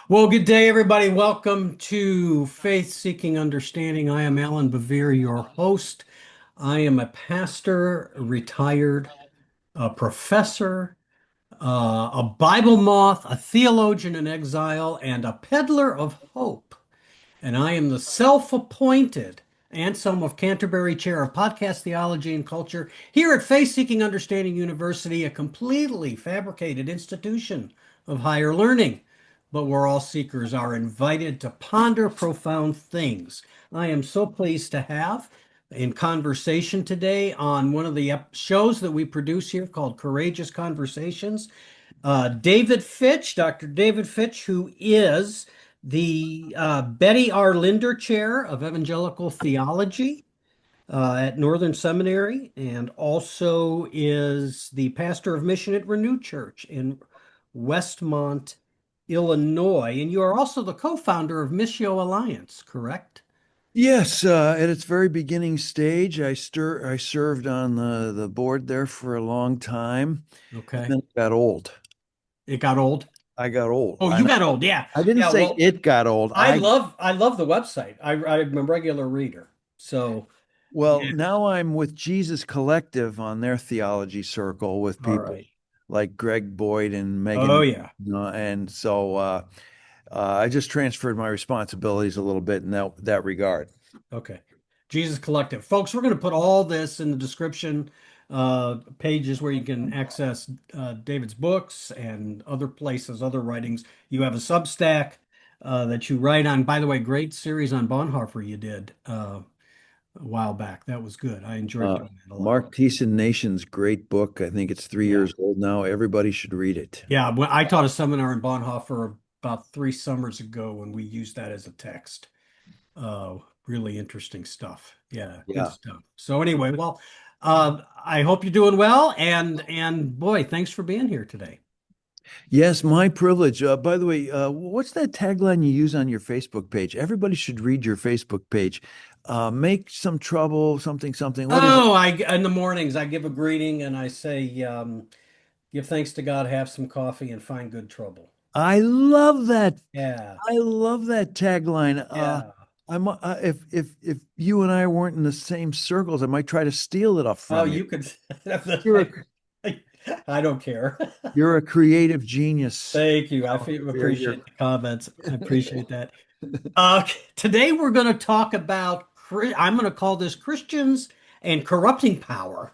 Well, good day, everybody. Welcome to Faith Seeking Understanding. I am Alan Bevere, your host. I am a pastor, a retired, a professor, a Bible moth, a theologian in exile, and a peddler of hope. And I am the self-appointed Anselm of Canterbury Chair of Podcast Theology and Culture here at Faith Seeking Understanding University, a completely fabricated institution of higher learning. But where all seekers are invited to ponder profound things. I am so pleased to have in conversation today on one of the shows that we produce here called Courageous Conversations, David Fitch, Dr. David Fitch, who is the Betty R. Linder Chair of Evangelical Theology at Northern Seminary, and also is the pastor of mission at Renew Church in Westmont, Illinois. And you are also the co-founder of Missio Alliance, correct? Yes, at its very beginning stage, I served on the board there for a long time, and Okay. then it got old. It got old. I got old. Oh, I you know. got old. Yeah. I didn't Yeah. say Well, it got old. I love the website. I'm a regular reader. So, Well, yeah. now I'm with Jesus Collective on their theology circle with All people right. like Greg Boyd and Oh, Megan, yeah. and so I just transferred my responsibilities a little bit in that regard. Okay. Jesus Collective. Folks, we're going to put all this in the description pages where you can access David's books and other places, other writings. You have a Substack that you write on. By the way, great series on Bonhoeffer you did a while back. That was good. I enjoyed Uh, doing that a lot. Mark Thiessen Nation's great book. I think it's three Yeah. years old now. Everybody should read it. Yeah. When I taught a seminar in Bonhoeffer about 3 summers ago when we used that as a text. Uh, really interesting stuff. Yeah, good Yeah. stuff. So anyway, well, I hope you're doing well, and boy, thanks for being here today. Yes, my privilege. By the way, what's that tagline you use on your Facebook page? Everybody should read your Facebook page. Make some trouble, something, something. What is it? Oh, I in the mornings I give a greeting and I say, give thanks to God, have some coffee, and find good trouble. I love that. Yeah, I love that tagline. yeah. If you and I weren't in the same circles, I might try to steal it off Oh, from you. you could. You're I, a I don't care. you're a creative genius. Thank you. You're Appreciate the comments. I appreciate that. Today we're going to talk about, I'm going to call this Christians and Corrupting Power.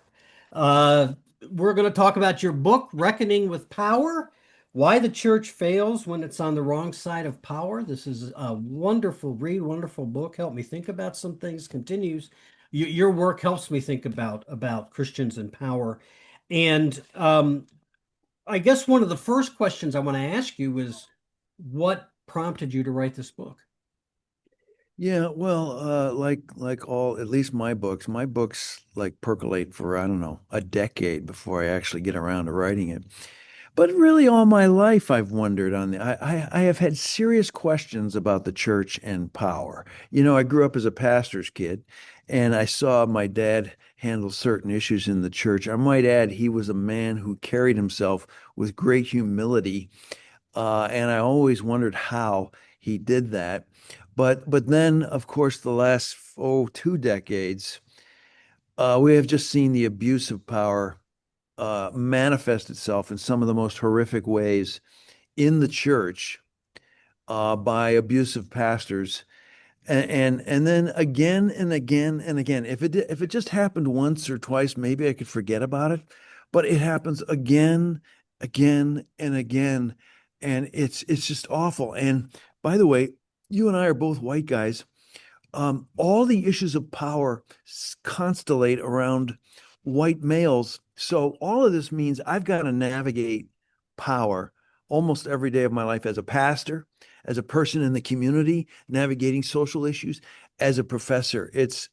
Uh, we're going to talk about your book, Reckoning with Power, Why the Church Fails When It's on the Wrong Side of Power. This is a wonderful read, wonderful book. Helped me think about some things. Continues. Your work helps me think about Christians and power. And I guess one of the first questions I want to ask you is, what prompted you to write this book? Yeah, well, like all, at least my books like percolate for, I don't know, a decade before I actually get around to writing it. But really, all my life, I've wondered I have had serious questions about the church and power. I grew up as a pastor's kid, and I saw my dad handle certain issues in the church. I might add, he was a man who carried himself with great humility, and I always wondered how he did that. But then, of course, the last 2 decades, we have just seen the abuse of power manifest itself in some of the most horrific ways in the church by abusive pastors, and then again and again and again. If it just happened once or twice, maybe I could forget about it, but it happens again, again and again, and it's just awful. And by the way, you and I are both white guys. All the issues of power constellate around white males. So all of this means I've got to navigate power almost every day of my life as a pastor, as a person in the community, navigating social issues, as a professor. It's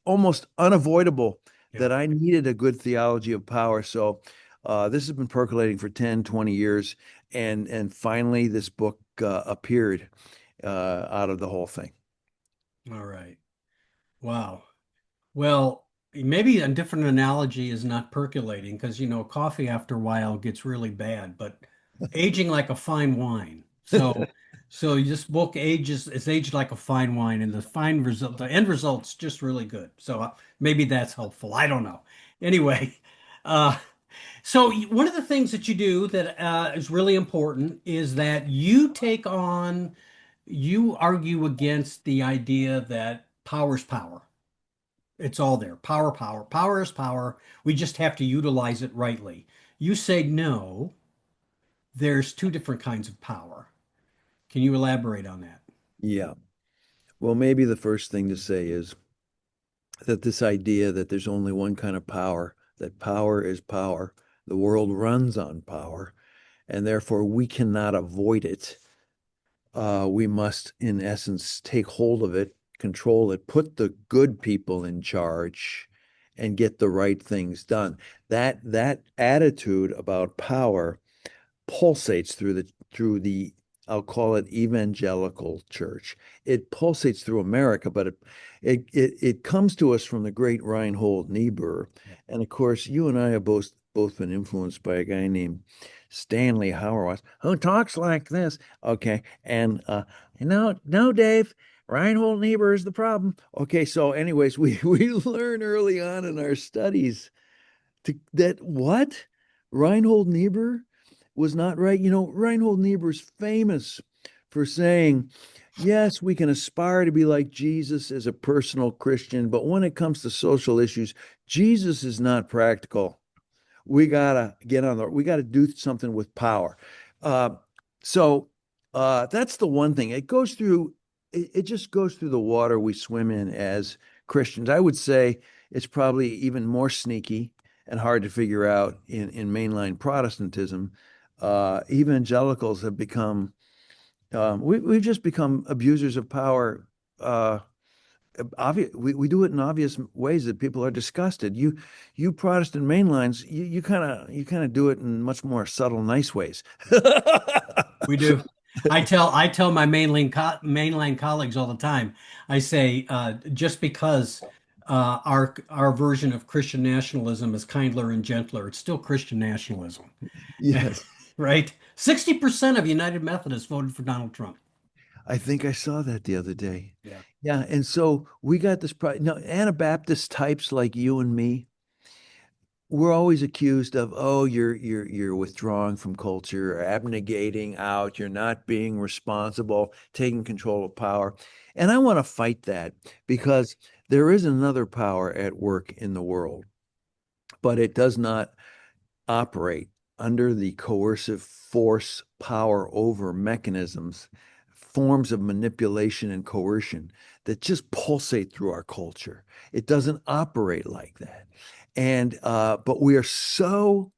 almost unavoidable Yeah. that I needed a good theology of power. So this has been percolating for 10, 20 years, and finally this book appeared out of the whole thing. All right. Wow. Well, maybe a different analogy is not percolating because, coffee after a while gets really bad, but aging like a fine wine. So, so this book ages, it's aged like a fine wine, and the end result's just really good. So maybe that's helpful. I don't know. Anyway, uh, so one of the things that you do that is really important is that you argue against the idea that power's power. It's all there. Power, power. Power is power. We just have to utilize it rightly. You say no, there's two different kinds of power. Can you elaborate on that? Yeah. Well, maybe the first thing to say is that this idea that there's only one kind of power, that power is power, the world runs on power, and therefore we cannot avoid it. We must, in essence, take hold of it, control it, put the good people in charge, and get the right things done. That attitude about power pulsates through the I'll call it evangelical church. It pulsates through America, but it comes to us from the great Reinhold Niebuhr. Yeah. And of course, you and I have both been influenced by a guy named Stanley Hauerwas, who talks like this. Okay. And no, Dave, Reinhold Niebuhr is the problem. Okay, so anyways, we learn early on in our studies that what? Reinhold Niebuhr was not right. You know, Reinhold Niebuhr's famous for saying, yes, we can aspire to be like Jesus as a personal Christian, but when it comes to social issues, Jesus is not practical. We gotta we gotta do something with power. Uh, so that's the one thing. It just goes through the water we swim in as Christians. I would say it's probably even more sneaky and hard to figure out in mainline Protestantism. Evangelicals have become we've just become abusers of power. We do it in obvious ways that people are disgusted. You Protestant mainlines, you kind of do it in much more subtle, nice ways. We do. I tell my mainline colleagues all the time. I say just because our version of Christian nationalism is kindler and gentler, it's still Christian nationalism, Yes, right? 60% of United Methodists voted for Donald Trump. I think I saw that the other day. Yeah, Yeah, and so we got this. Now, Anabaptist types like you and me, we're always accused of, oh, you're withdrawing from culture, abnegating out, you're not being responsible, taking control of power. And I want to fight that because there is another power at work in the world, but it does not operate under the coercive force power over mechanisms, forms of manipulation and coercion that just pulsate through our culture. It doesn't operate like that. And but we are so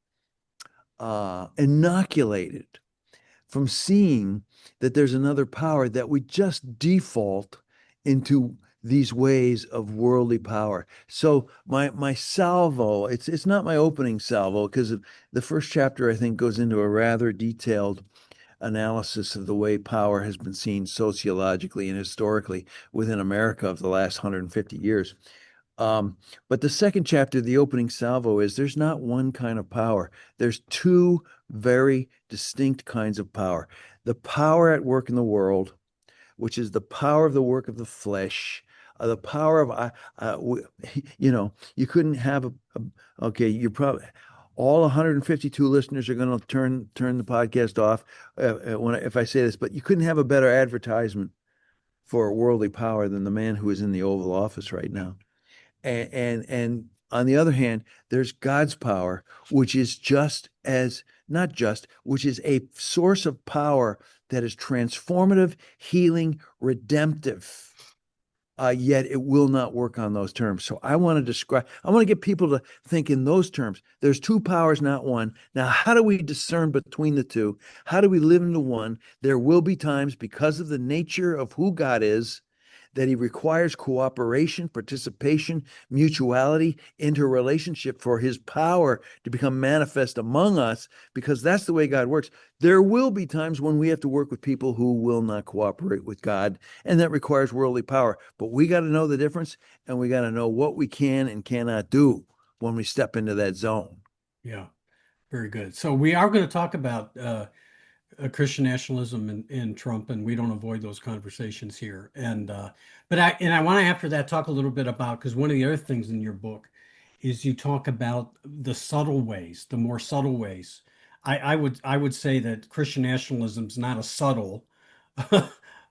inoculated from seeing that there's another power that we just default into these ways of worldly power. So my salvo, it's not my opening salvo because the first chapter I think goes into a rather detailed analysis of the way power has been seen sociologically and historically within America of the last 150 years. But the second chapter, the opening salvo, is there's not one kind of power. There's two very distinct kinds of power. The power at work in the world, which is the power of the work of the flesh, the power of, you couldn't have okay, you probably, all 152 listeners are going to turn the podcast off if I say this, but you couldn't have a better advertisement for worldly power than the man who is in the Oval Office right yeah, now. And on the other hand, there's God's power, which is just as not just, which is a source of power that is transformative, healing, redemptive. Yet it will not work on those terms. So I want to get people to think in those terms. There's two powers, not one. Now, how do we discern between the two? How do we live into one? There will be times because of the nature of who God is that he requires cooperation, participation, mutuality, interrelationship for his power to become manifest among us, because that's the way God works. There will be times when we have to work with people who will not cooperate with God, and that requires worldly power. But we got to know the difference, and we got to know what we can and cannot do when we step into that zone. yeah, very good. So we are going to talk about Christian nationalism and Trump, and we don't avoid those conversations here. But I want to after that talk a little bit about because one of the other things in your book is you talk about the subtle ways, the more subtle ways. I would say that Christian nationalism is not a subtle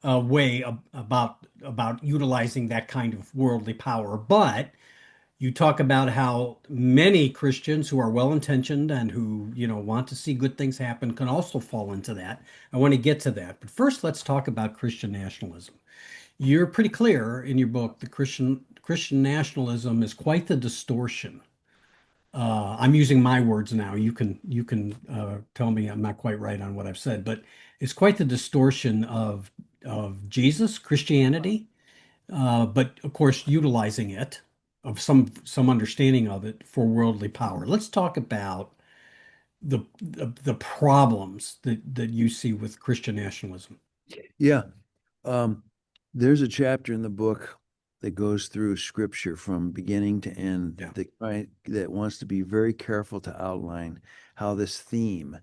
way about utilizing that kind of worldly power, but you talk about how many Christians who are well-intentioned and who, want to see good things happen can also fall into that. I want to get to that. But first, let's talk about Christian nationalism. You're pretty clear in your book that Christian nationalism is quite the distortion. I'm using my words now. You can tell me I'm not quite right on what I've said, but it's quite the distortion of Jesus, Christianity, but of course, utilizing it of some understanding of it for worldly power. Let's talk about the problems that you see with Christian nationalism. Yeah. Um, there's a chapter in the book that goes through scripture from beginning to end Yeah. that wants to be very careful to outline how this theme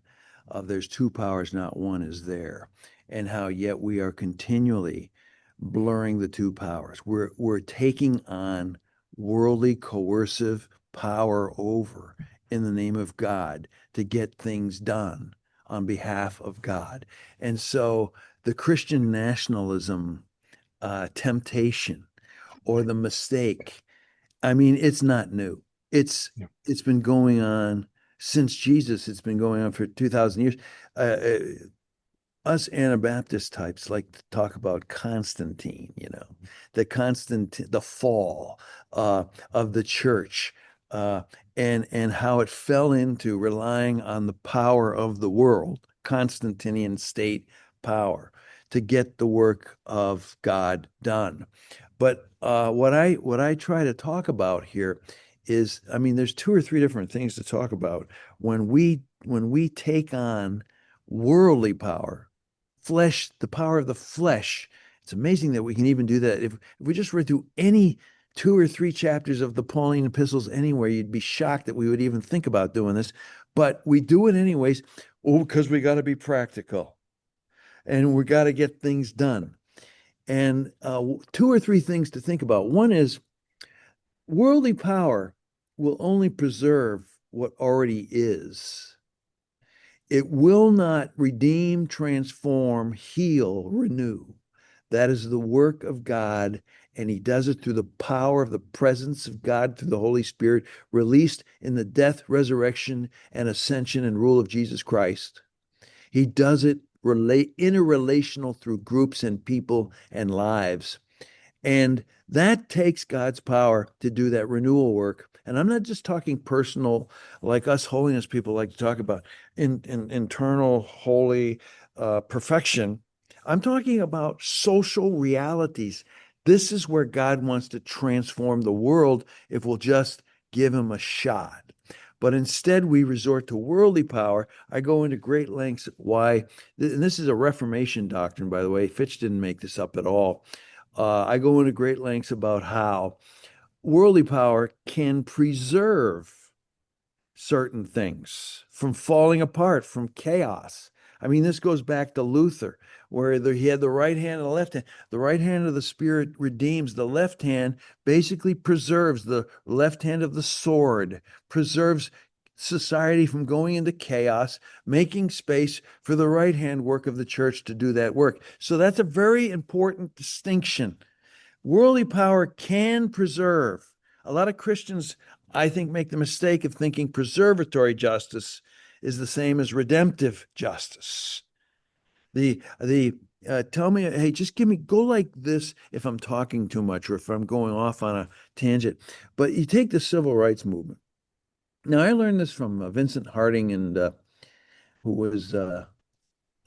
of there's two powers, not one, is there, and how yet we are continually blurring the two powers. We're taking on worldly coercive power over in the name of God to get things done on behalf of God. And so the Christian nationalism temptation or the mistake, I mean, it's not new. It's Yeah. it's been going on since Jesus. It's been going on for 2,000 years. Us Anabaptist types like to talk about Constantine, the fall of the church, uh, and how it fell into relying on the power of the world, Constantinian state power, to get the work of God done. But what I try to talk about here is, I mean, there's two or three different things to talk about when we take on worldly power, flesh, the power of the flesh. It's amazing that we can even do that. If we just read through any two or three chapters of the Pauline epistles anywhere, you'd be shocked that we would even think about doing this. But we do it anyways, because we got to be practical and we got to get things done. And two or three things to think about. One is worldly power will only preserve what already is. It will not redeem, transform, heal, renew. That is the work of God, and He does it through the power of the presence of God through the Holy Spirit, released in the death, resurrection, and ascension and rule of Jesus Christ. He does it interrelational through groups and people and lives. And that takes God's power to do that renewal work. And I'm not just talking personal, like us holiness people like to talk about in internal holy perfection. I'm talking about social realities. This is where God wants to transform the world if we'll just give Him a shot. But instead, we resort to worldly power. I go into great lengths why, and this is a Reformation doctrine, by the way. Fitch didn't make this up at all. I go into great lengths about how worldly power can preserve certain things from falling apart, from chaos. I mean, this goes back to Luther, where he had the right hand and the left hand. The right hand of the Spirit redeems. The left hand basically preserves, the left hand of the sword, preserves society from going into chaos, making space for the right hand work of the church to do that work. So that's a very important distinction. Worldly power can preserve. A lot of Christians, I think, make the mistake of thinking preservatory justice is the same as redemptive justice. The tell me, hey, just go like this if I'm talking too much or if I'm going off on a tangent. But you take the civil rights movement. Now, I learned this from Vincent Harding, and who was uh,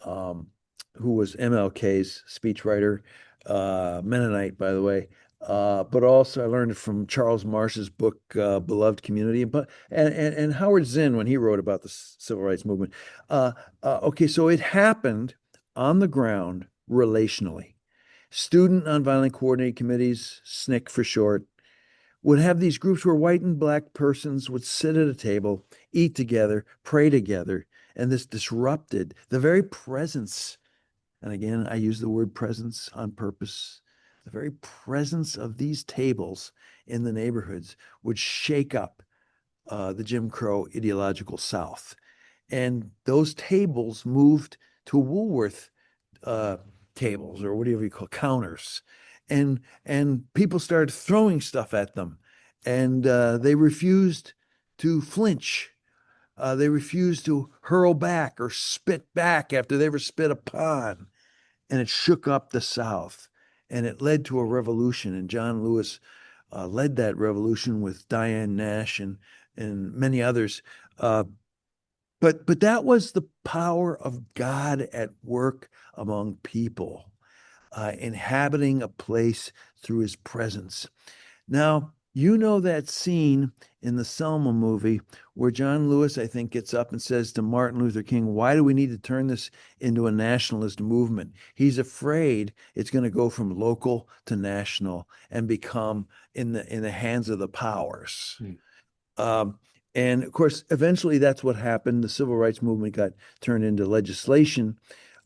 um, who was MLK's speechwriter, Mennonite, by the way. But also I learned it from Charles Marsh's book, Beloved Community, and Howard Zinn when he wrote about the civil rights movement. Okay, so it happened on the ground relationally. Student Nonviolent Coordinating Committees, SNCC for short, would have these groups where white and black persons would sit at a table, eat together, pray together, and this disrupted the very presence. And again, I use the word presence on purpose. The very presence of these tables in the neighborhoods would shake up the Jim Crow ideological South. And those tables moved to Woolworth uh, tables, or whatever you call counters, and people started throwing stuff at them, and they refused to flinch. They refused to hurl back or spit back after they were spit upon, and it shook up the South, and it led to a revolution. And John Lewis led that revolution with Diane Nash and many others. Uh, but that was the power of God at work among people, inhabiting a place through his presence. Now, you know that scene in the Selma movie where John Lewis, I think, gets up and says to Martin Luther King, why do we need to turn this into a nationalist movement? He's afraid it's going to go from local to national and become in the hands of the powers. Hmm. Um, and of course, eventually that's what happened. The civil rights movement got turned into legislation.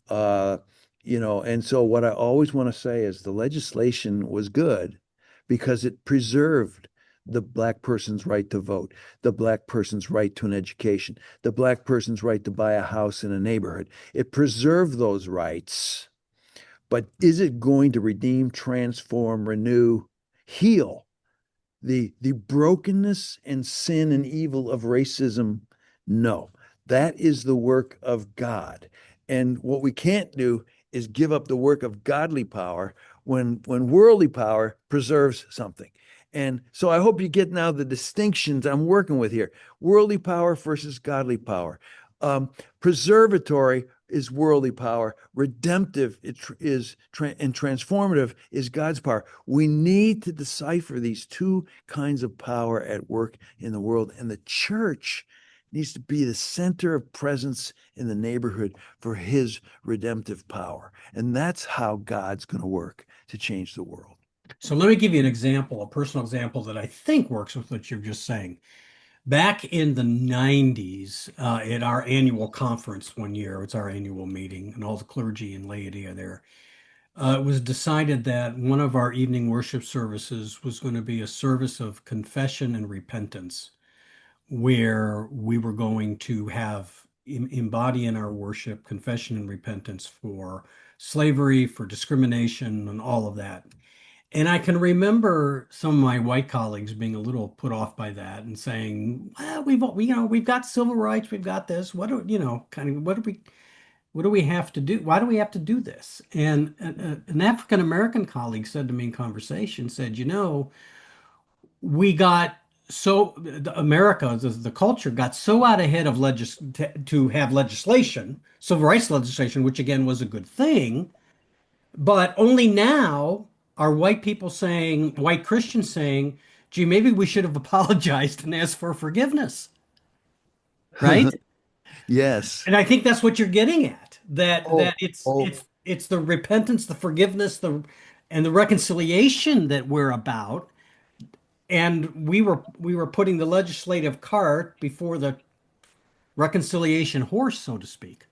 Uh, and so what I always want to say is the legislation was good because it preserved the black person's right to vote, the black person's right to an education, the black person's right to buy a house in a neighborhood. It preserved those rights, but is it going to redeem, transform, renew, heal the brokenness and sin and evil of racism? No, that is the work of God. And what we can't do is give up the work of godly power when worldly power preserves something. And so I hope you get now the distinctions I'm working with here: worldly power versus godly power. Um, Preservatory is worldly power. Redemptive and transformative is God's power. We need to decipher these two kinds of power at work in the world, and the church needs to be the center of presence in the neighborhood for his redemptive power. And that's how God's going to work to change the world. So let me give you an example, a personal example that I think works with what you're just saying. Back in the 90s, at our annual conference one year, it's our annual meeting, and all the clergy and laity are there. It was decided that one of our evening worship services was going to be a service of confession and repentance, where we were going to have embody in our worship confession and repentance for slavery, for discrimination, and all of that. And I can remember some of my white colleagues being a little put off by that and saying, "Well, we've got civil rights, we've got this. What do kind of what do we have to do? Why do we have to do this?" And an African American colleague said to me in conversation, said, we got so America, the culture got so out ahead of to have legislation, civil rights legislation, which again was a good thing, but only now are white people saying, white Christians saying, gee, maybe we should have apologized and asked for forgiveness, right? Yes. And I think that's what you're getting at, that Oh, it's oh, it's the repentance, the forgiveness, the reconciliation that we're about. And we were putting the legislative cart before the reconciliation horse, so to speak.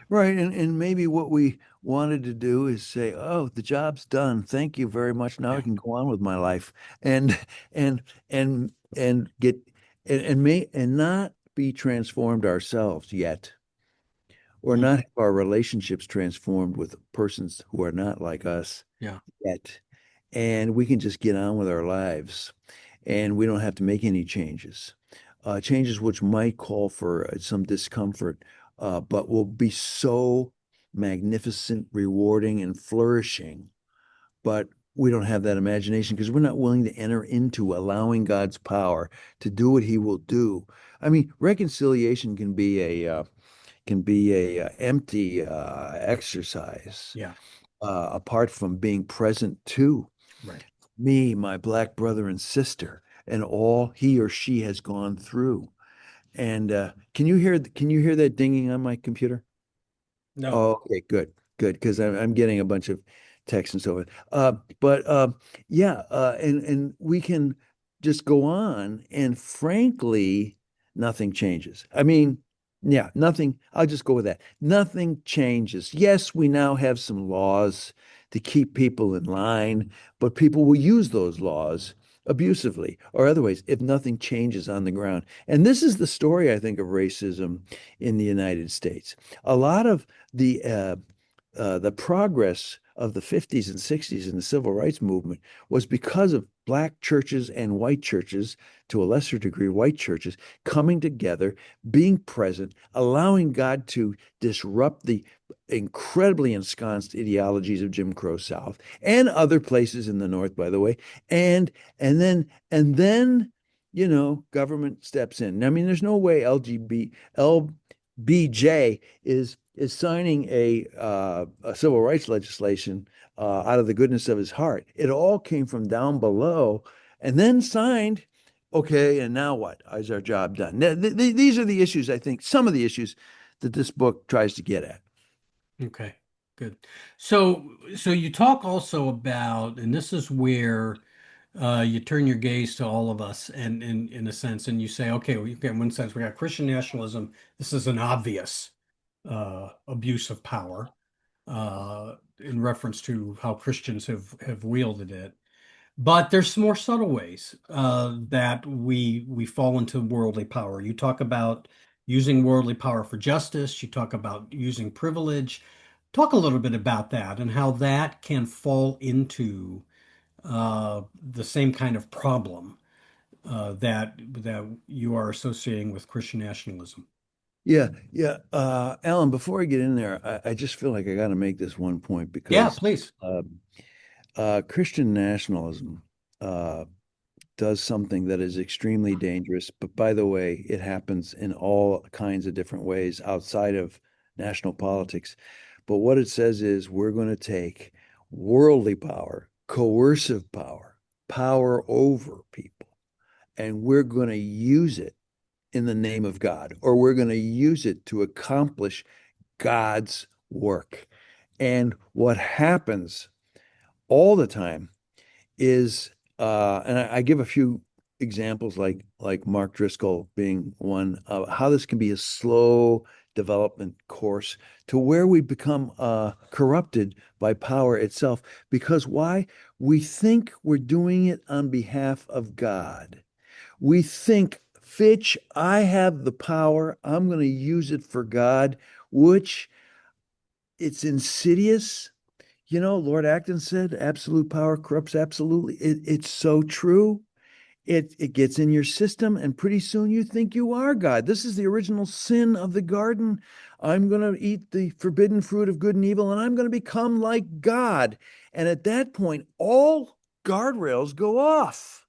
right. And maybe what we wanted to do is say, oh, the job's done. Thank you very much. Now I Yeah. can go on with my life and and and get and not be transformed ourselves yet, or Mm. not have our relationships transformed with persons who are not like us Yeah. yet. And we can just get on with our lives, and we don't have to make any changes. Changes which might call for some discomfort, but will be so magnificent, rewarding, and flourishing. But we don't have that imagination because we're not willing to enter into allowing God's power to do what He will do. I mean, reconciliation can be a empty exercise Yeah. apart from being present to Right. me, my black brother and sister, and all he or she has gone through. And can you hear that dinging on my computer? No. Oh, okay, good, good, because I'm getting a bunch of texts and so on. But yeah, and we can just go on, and frankly, nothing changes. I mean, Yeah, nothing. I'll just go with that. Nothing changes. Yes, we now have some laws to keep people in line, but people will use those laws abusively or otherwise if nothing changes on the ground. And this is the story, I think, of racism in the United States. A lot of the progress of the 50s and 60s in the civil rights movement was because of black churches and white churches, to a lesser degree, white churches coming together, being present, allowing God to disrupt the incredibly ensconced ideologies of Jim Crow South and other places in the North, by the way, and then government steps in. I mean, there's no way LBJ is signing a civil rights legislation out of the goodness of his heart. It all came from down below and then signed. Okay, and now what? Is our job done? These are the issues, I think, some of the issues that this book tries to get at. Okay, good. So you talk also about, and this is where you turn your gaze to all of us, and in a sense, and you say, okay, we get in one sense we got Christian nationalism. This is an obvious abuse of power in reference to how Christians have wielded it. But there's some more subtle ways that we fall into worldly power. You talk about using worldly power for justice. You talk about using privilege. Talk a little bit about that and how that can fall into the same kind of problem that you are associating with Christian nationalism. Yeah, yeah. Alan, before I get in there, I just feel like I got to make this one point Yeah, because please. uh, Christian nationalism does something that is extremely dangerous. But by the way, it happens in all kinds of different ways outside of national politics. But what it says is we're going to take worldly power, coercive power, power over people, and we're going to use it in the name of God, or we're going to use it to accomplish God's work. And what happens all the time is, and I give a few examples, like Mark Driscoll being one, of how this can be a slow development course to where we become corrupted by power itself. Because why? We think we're doing it on behalf of God. We think, Fitch, I have the power. I'm going to use it for God, which it's insidious. Lord Acton said, absolute power corrupts absolutely. It's so true. It gets in your system, and pretty soon you think you are God. This is the original sin of the garden. I'm going to eat the forbidden fruit of good and evil, and I'm going to become like God. And at that point, all guardrails go off.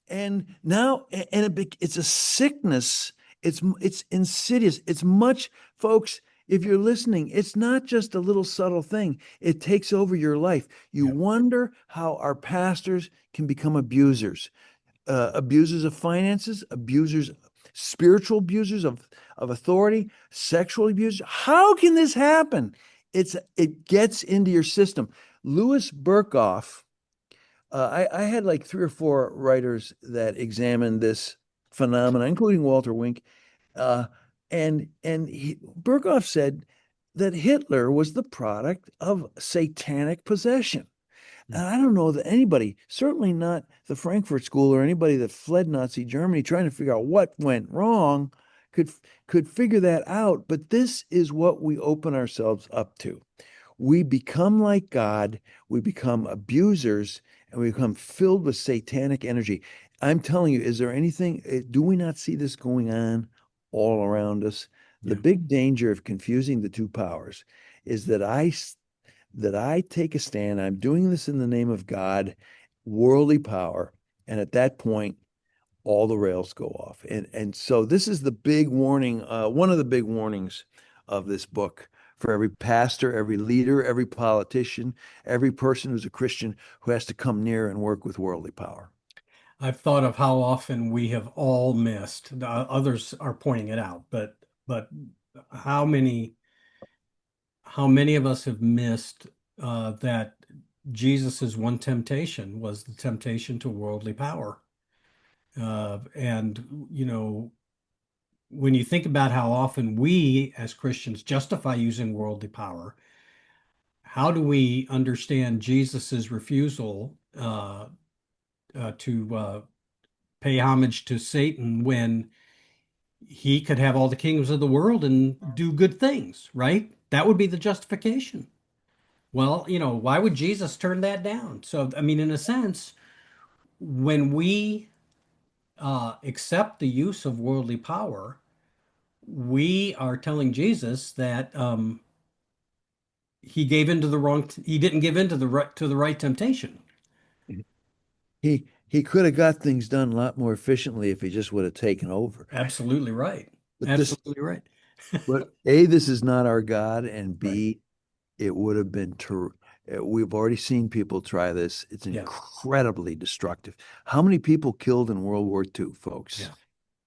And now, it's a sickness. It's insidious. It's much, folks. If you're listening, it's not just a little subtle thing. It takes over your life. You Yeah. wonder how our pastors can become abusers, abusers of finances, abusers, spiritual abusers of authority, sexual abusers. How can this happen? It gets into your system. Louis Berkhoff, I had like three or four writers that examined this phenomenon, including Walter Wink. Uh, and Berghoff said that Hitler was the product of satanic possession. And I don't know that anybody, certainly not the Frankfurt School or anybody that fled Nazi Germany trying to figure out what went wrong, could could figure that out. But this is what we open ourselves up to. We become like God, we become abusers, and we become filled with satanic energy. I'm telling you, is there anything, do we not see this going on all around us? The Yeah. big danger of confusing the two powers is that I take a stand. I'm doing this in the name of God, worldly power, and at that point, all the rails go off. And so this is the big warning, one of the big warnings of this book for every pastor, every leader, every politician, every person who's a Christian who has to come near and work with worldly power. I've thought of how often we have all missed. Others are pointing it out, but how many how many of us have missed that Jesus's one temptation was the temptation to worldly power, and when you think about how often we as Christians justify using worldly power, how do we understand Jesus's refusal to pay homage to Satan when he could have all the kingdoms of the world and do good things, right? That would be the justification. Well, why would Jesus turn that down? So, I mean, in a sense, when we accept the use of worldly power, we are telling Jesus that he didn't give in to the right temptation. He could have got things done a lot more efficiently if he just would have taken over. Absolutely right. But Absolutely right. but A, this is not our God, and Right. B, it would have been we've already seen people try this. It's Yeah. incredibly destructive. How many people killed in World War II, folks? Yeah.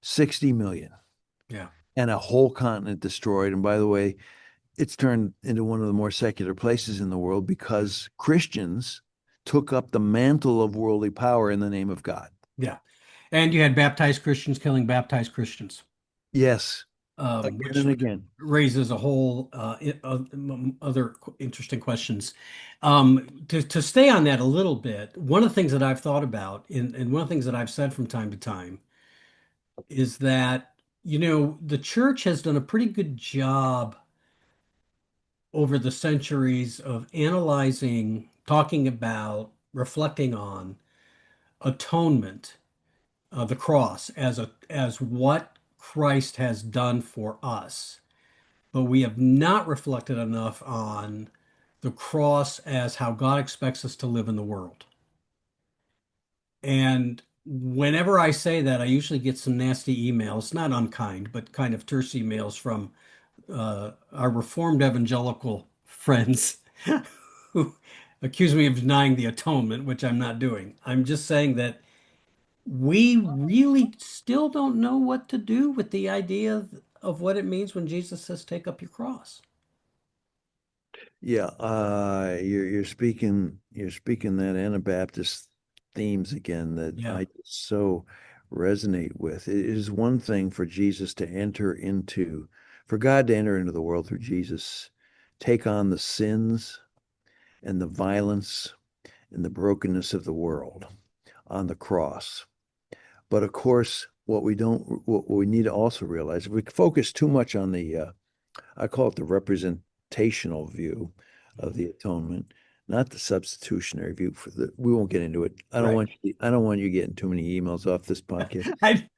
60 million, Yeah. and a whole continent destroyed. And by the way, it's turned into one of the more secular places in the world because Christians took up the mantle of worldly power in the name of God. Yeah. And you had baptized Christians killing baptized Christians, Yes, again which and again. raises a whole other interesting questions. To stay on that a little bit, one of the things that I've thought about, and one of the things that I've said from time to time, is that, the church has done a pretty good job over the centuries of analyzing, talking about, reflecting on atonement, the cross as what Christ has done for us. But we have not reflected enough on the cross as how God expects us to live in the world. And whenever I say that, I usually get some nasty emails, not unkind, but kind of terse emails from our Reformed evangelical friends who accuse me of denying the atonement, which I'm not doing. I'm just saying that we really still don't know what to do with the idea of what it means when Jesus says, take up your cross. Yeah, you're speaking that Anabaptist themes again that Yeah, I so resonate with. It is one thing for for God to enter into the world through Jesus, take on the sins and the violence and the brokenness of the world on the cross. But of course, what we need to also realize, if we focus too much on I call it the representational view of the atonement, not the substitutionary view. We won't get into it. right. I don't want you getting too many emails off this podcast.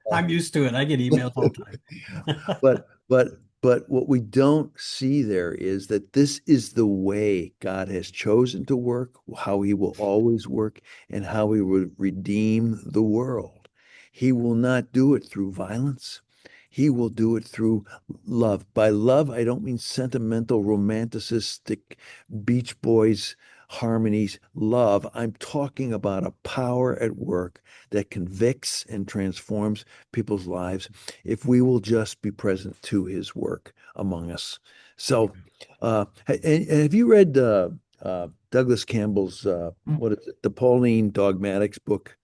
I'm used to it. I get emails all the time. But what we don't see there is that this is the way God has chosen to work, how he will always work, and how he will redeem the world. He will not do it through violence. He will do it through love. By love, I don't mean sentimental, romanticistic Beach Boys harmonies love. I'm talking about a power at work that convicts and transforms people's lives if we will just be present to his work among us. So, and have you read Douglas Campbell's, what is it, the Pauline Dogmatics book?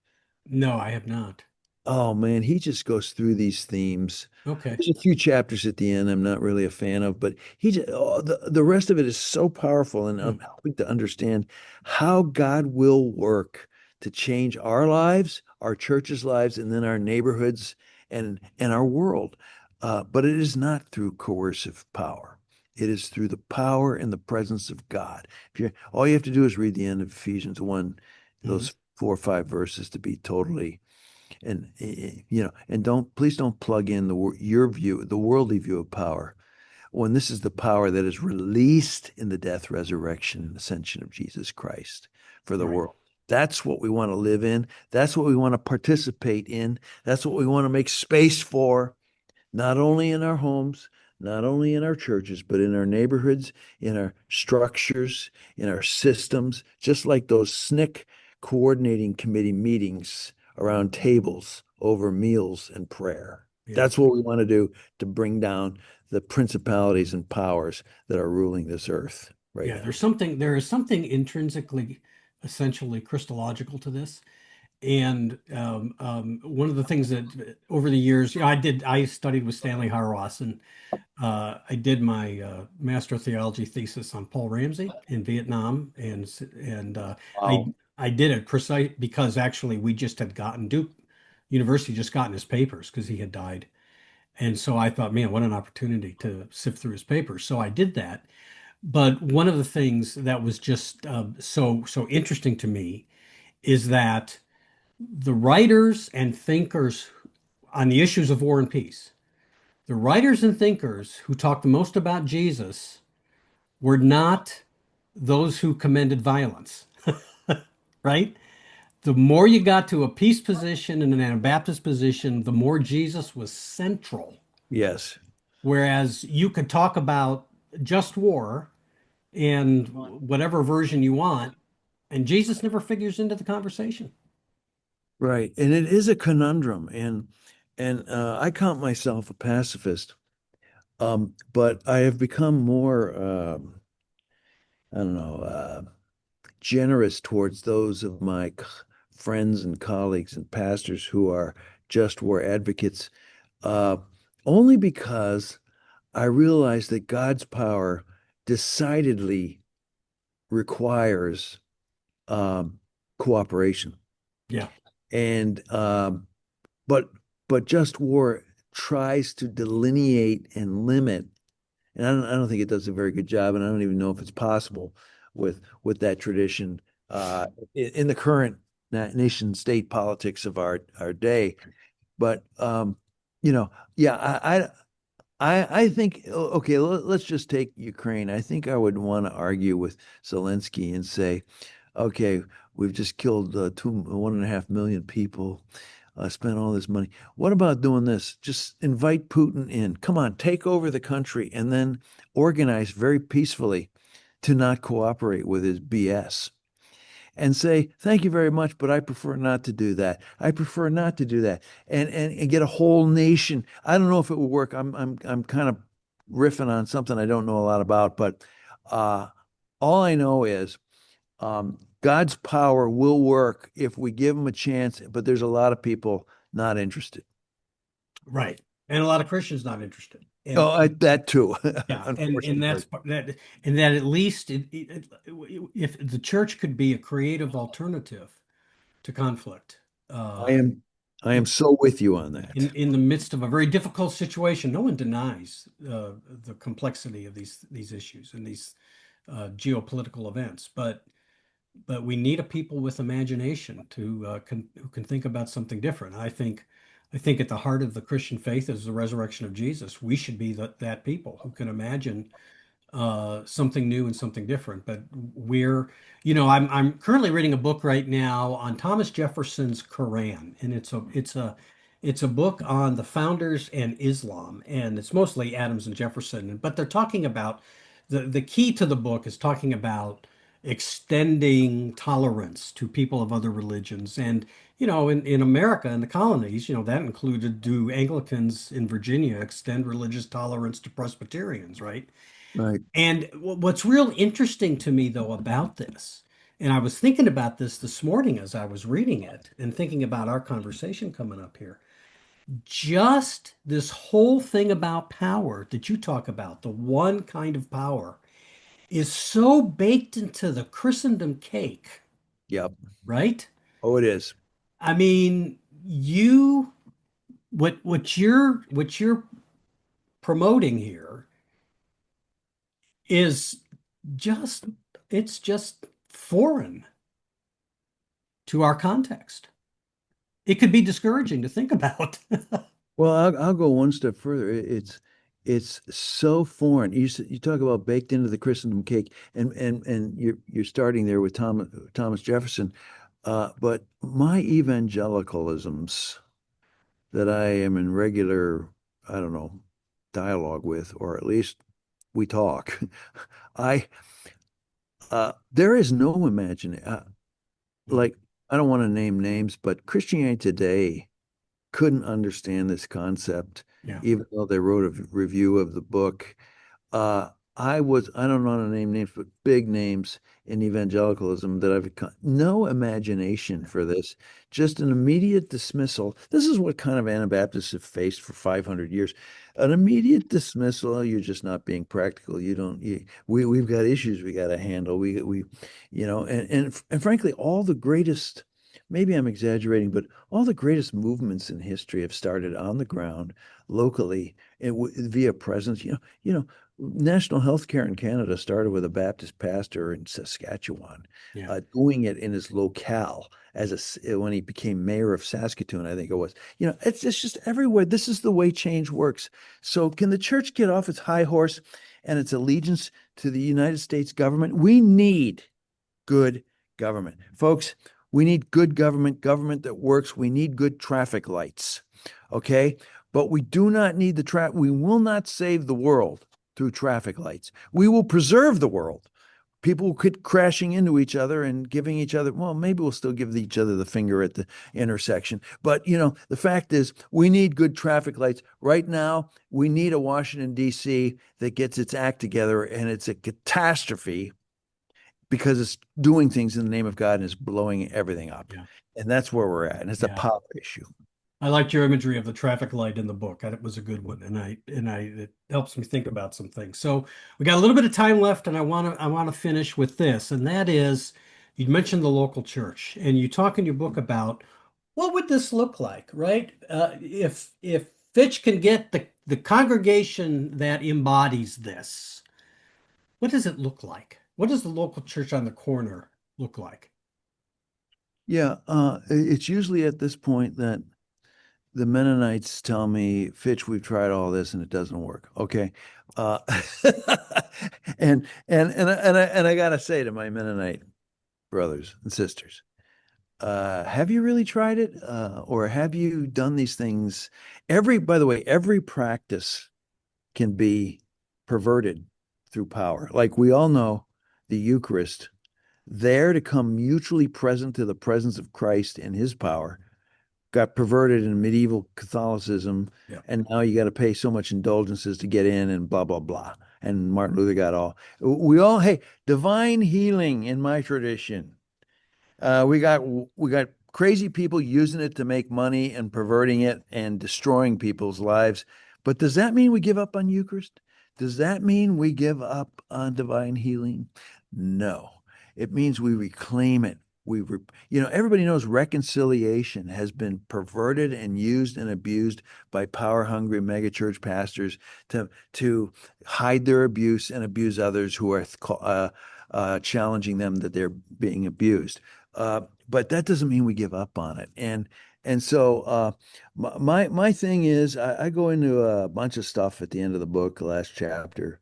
No, I have not. Oh man, he just goes through these themes. Okay. There's a few chapters at the end I'm not really a fan of, but the rest of it is so powerful and Hmm. helping to understand how God will work to change our lives, our church's lives, and then our neighborhoods and our world. But it is not through coercive power. It is through the power and the presence of God. All you have to do is read the end of Ephesians 1, Hmm. those 4 or 5 verses to be totally and please don't plug in your view, the worldly view of power, when this is the power that is released in the death, resurrection, and ascension of Jesus Christ for the Right. world. That's what we want to live in. That's what we want to participate in. That's what we want to make space for, not only in our homes, not only in our churches, but in our neighborhoods, in our structures, in our systems, just like those SNCC coordinating committee meetings around tables over meals and prayer. Yeah. That's what we want to do to bring down the principalities and powers that are ruling this earth right Yeah. now. There is something intrinsically, essentially Christological to this. And one of the things that over the years, I studied with Stanley Hauerwas, and I did my master of theology thesis on Paul Ramsey in Vietnam, and I Wow. I did it precise because actually we just had gotten Duke University just gotten his papers because he had died, and so I thought, man, what an opportunity to sift through his papers. So I did that. But one of the things that was just so interesting to me is that the writers and thinkers on the issues of war and peace, the writers and thinkers who talked the most about Jesus were not those who commended violence, right? The more you got to a peace position and an Anabaptist position, the more Jesus was central. Yes. Whereas you could talk about just war and whatever version you want, and Jesus never figures into the conversation. Right. And it is a conundrum. And I count myself a pacifist. But I have become more I don't know, generous towards those of my friends and colleagues and pastors who are just war advocates, uh, only because I realize that God's power decidedly requires um, cooperation. Yeah, And but but just war tries to delineate and limit, and I don't think it does a very good job, and I don't even know if it's possible with that tradition in the current nation state politics of our day. But you know, yeah, I think okay, let's just take Ukraine. I think I would want to argue with Zelensky and say, okay, we've just killed 1.5 million people, spent all this money. What about doing this? Just invite Putin in. Come on, take over the country and then organize very peacefully to not cooperate with his BS and say, thank you very much, but I prefer not to do that. I prefer not to do that. And get a whole nation. I don't know if it will work. I'm kind of riffing on something I don't know a lot about, but uh, all I know is God's power will work if we give him a chance, but there's a lot of people not interested. right. And a lot of Christians not interested. Oh, that too, Yeah, and unfortunately. that and that at least if the church could be a creative alternative to conflict, I am I am in so with you on that. in the midst of a very difficult situation, no one denies the complexity of these issues and these geopolitical events, but we need a people with imagination who can think about something different. I think at the heart of the Christian faith is the resurrection of Jesus. We should be that people who can imagine something new and something different. But I'm currently reading a book right now on Thomas Jefferson's Quran, and it's a book on the founders and Islam, and it's mostly Adams and Jefferson. But they're talking about the key to the book is talking about extending tolerance to people of other religions. And, in America, in the colonies, that included, do Anglicans in Virginia extend religious tolerance to Presbyterians, right? Right. And what's real interesting to me, though, about this, and I was thinking about this morning as I was reading it and thinking about our conversation coming up here, just this whole thing about power that you talk about, the one kind of power, is so baked into the Christendom cake, Yep. right? Oh, it is. I mean, what you're promoting here is just it's just foreign to our context. It could be discouraging to think about. Well, I'll go one step further. It's so foreign. You talk about baked into the Christendom cake, and you're starting there with Thomas Jefferson, but my evangelicalisms that I am in regular, I don't know, dialogue with, or at least we talk. I There is no imagine like I don't want to name names, but Christianity Today couldn't understand this concept, Yeah. even though they wrote a review of the book. Uh, I don't want to name names, but big names in evangelicalism that I've no imagination for this, just an immediate dismissal. This is what kind of Anabaptists have faced for 500 years. An immediate dismissal. "Oh, you're just not being practical. You don't, we've got issues we got to handle. And frankly, all the greatest, maybe I'm exaggerating, but all the greatest movements in history have started on the ground, locally, via presence. National healthcare in Canada started with a Baptist pastor in Saskatchewan, Yeah. doing it in his locale when he became mayor of Saskatoon, I think it was. It's just everywhere. This is the way change works. So can the church get off its high horse and its allegiance to the United States government? We need good government, folks. We need good government that works. We need good traffic lights. Okay. But we do not need we will not save the world through traffic lights. We will preserve the world. People will quit crashing into each other and giving each other, well, maybe we'll still give each other the finger at the intersection. But, the fact is, we need good traffic lights. Right now, we need a Washington, D.C. that gets its act together, and it's a catastrophe because it's doing things in the name of God and it's blowing everything up. Yeah. And that's where we're at. And it's a Yeah. power issue. I liked your imagery of the traffic light in the book. It was a good one, and it helps me think about some things. So we got a little bit of time left, and I want to finish with this, and that is, you mentioned the local church, and you talk in your book about what would this look like, right? If Fitch can get the congregation that embodies this, what does it look like? What does the local church on the corner look like? Yeah, it's usually at this point that the Mennonites tell me, "Fitch, we've tried all this and it doesn't work." Okay. Uh, and I gotta say to my Mennonite brothers and sisters, have you really tried it? Or have you done these things? By the way, every practice can be perverted through power. Like we all know, the Eucharist, there to come mutually present to the presence of Christ and his power, got perverted in medieval Catholicism. Yeah. And now you got to pay so much indulgences to get in and blah, blah, blah. And Martin Luther got hey, divine healing in my tradition. We got crazy people using it to make money and perverting it and destroying people's lives. But does that mean we give up on Eucharist? Does that mean we give up on divine healing? No. It means we reclaim it. Everybody knows reconciliation has been perverted and used and abused by power-hungry megachurch pastors to hide their abuse and abuse others who are challenging them that they're being abused. But that doesn't mean we give up on it. And so my thing is I go into a bunch of stuff at the end of the book, the last chapter,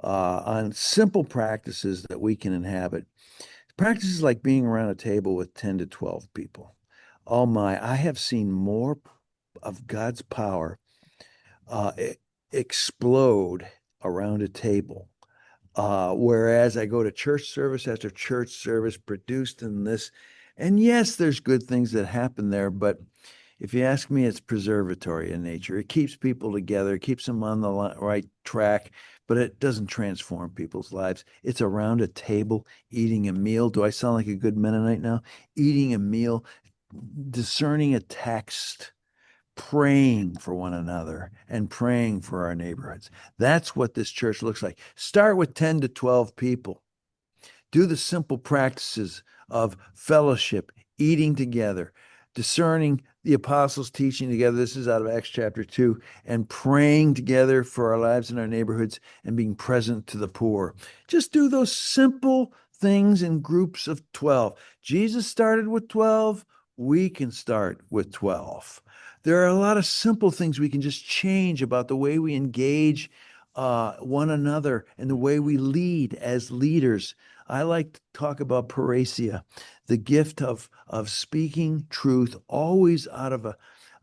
on simple practices that we can inhabit. Practices like being around a table with 10 to 12 people. Oh my, I have seen more of God's power explode around a table. Whereas I go to church service after church service produced in this. And yes, there's good things that happen there, but if you ask me, it's preservatory in nature. It keeps people together, it keeps them on the right track, but it doesn't transform people's lives. It's around a table, eating a meal. Do I sound like a good Mennonite now? Eating a meal, discerning a text, praying for one another and praying for our neighborhoods. That's what this church looks like. Start with 10 to 12 people. Do the simple practices of fellowship, eating together, discerning the apostles' teaching together. This is out of Acts chapter 2, and praying together for our lives and our neighborhoods and being present to the poor. Just do those simple things in groups of 12. Jesus started with 12. We can start with 12. There are a lot of simple things we can just change about the way we engage one another and the way we lead as leaders. I like to talk about parousia, the gift of speaking truth always out of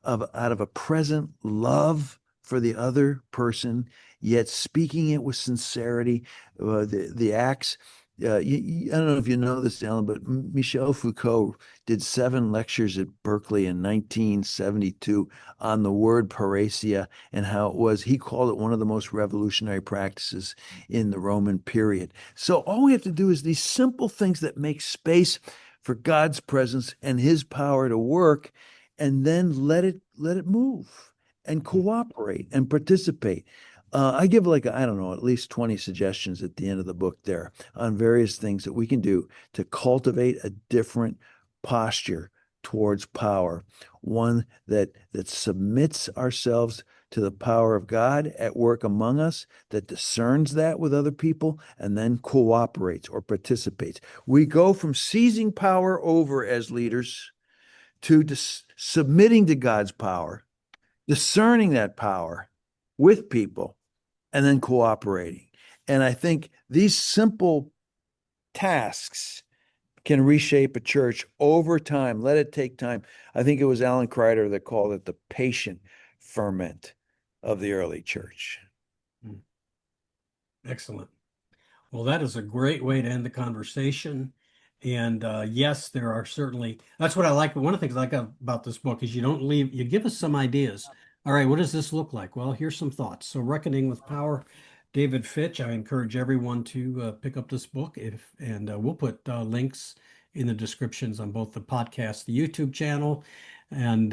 a present love for the other person, yet speaking it with sincerity. The Acts I don't know if you know this, Alan, but Michel Foucault did 7 lectures at Berkeley in 1972 on the word paresia and how it was, he called it one of the most revolutionary practices in the Roman period. So all we have to do is these simple things that make space for God's presence and his power to work, and then let it move and cooperate and participate. I give like, I don't know, at least 20 suggestions at the end of the book there on various things that we can do to cultivate a different posture towards power, one that submits ourselves to the power of God at work among us, that discerns that with other people, and then cooperates or participates. We go from seizing power over as leaders to submitting to God's power, discerning that power with people, and then cooperating. And I think these simple tasks can reshape a church over time. Let it take time. I think it was Alan Kreider that called it the patient ferment of the early church. Mm. Excellent. Well, that is a great way to end the conversation. And yes, there are certainly, that's what I like. One of the things I like about this book is you don't leave, you give us some ideas. All right, what does this look like? Well, here's some thoughts. So, Reckoning with Power, David Fitch. I encourage everyone to pick up this book. And we'll put links in the descriptions on both the podcast, the YouTube channel. And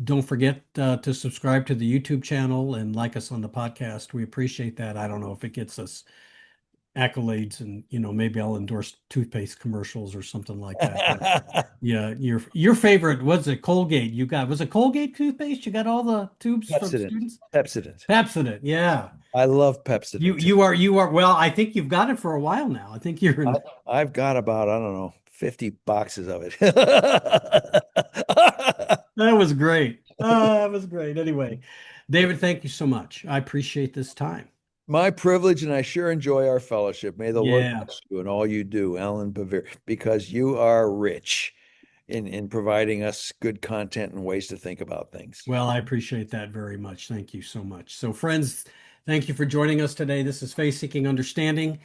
don't forget to subscribe to the YouTube channel and like us on the podcast. We appreciate that. I don't know if it gets us accolades and maybe I'll endorse toothpaste commercials or something like that. But yeah, your favorite was it Colgate? You got was it Colgate toothpaste? You got all the tubes from Pepsodent. students? Pepsodent. Pepsodent, yeah. I love You Pepsodent. you are well, I think you've got it for a while now. I think you're I, in I've got about, I don't know, 50 boxes of it. that was great. That was great. Anyway, David, thank you so much. I appreciate this time. My privilege, and I sure enjoy our fellowship. May the Lord Yeah. bless you and all you do, Alan Bevere, because you are rich in providing us good content and ways to think about things. Well, I appreciate that very much. Thank you so much. So, friends, thank you for joining us today. This is Faith Seeking Understanding.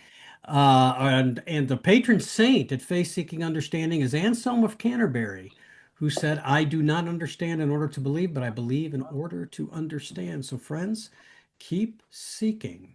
And the patron saint at Faith Seeking Understanding is Anselm of Canterbury, who said, I do not understand in order to believe, but I believe in order to understand. So, friends, keep seeking.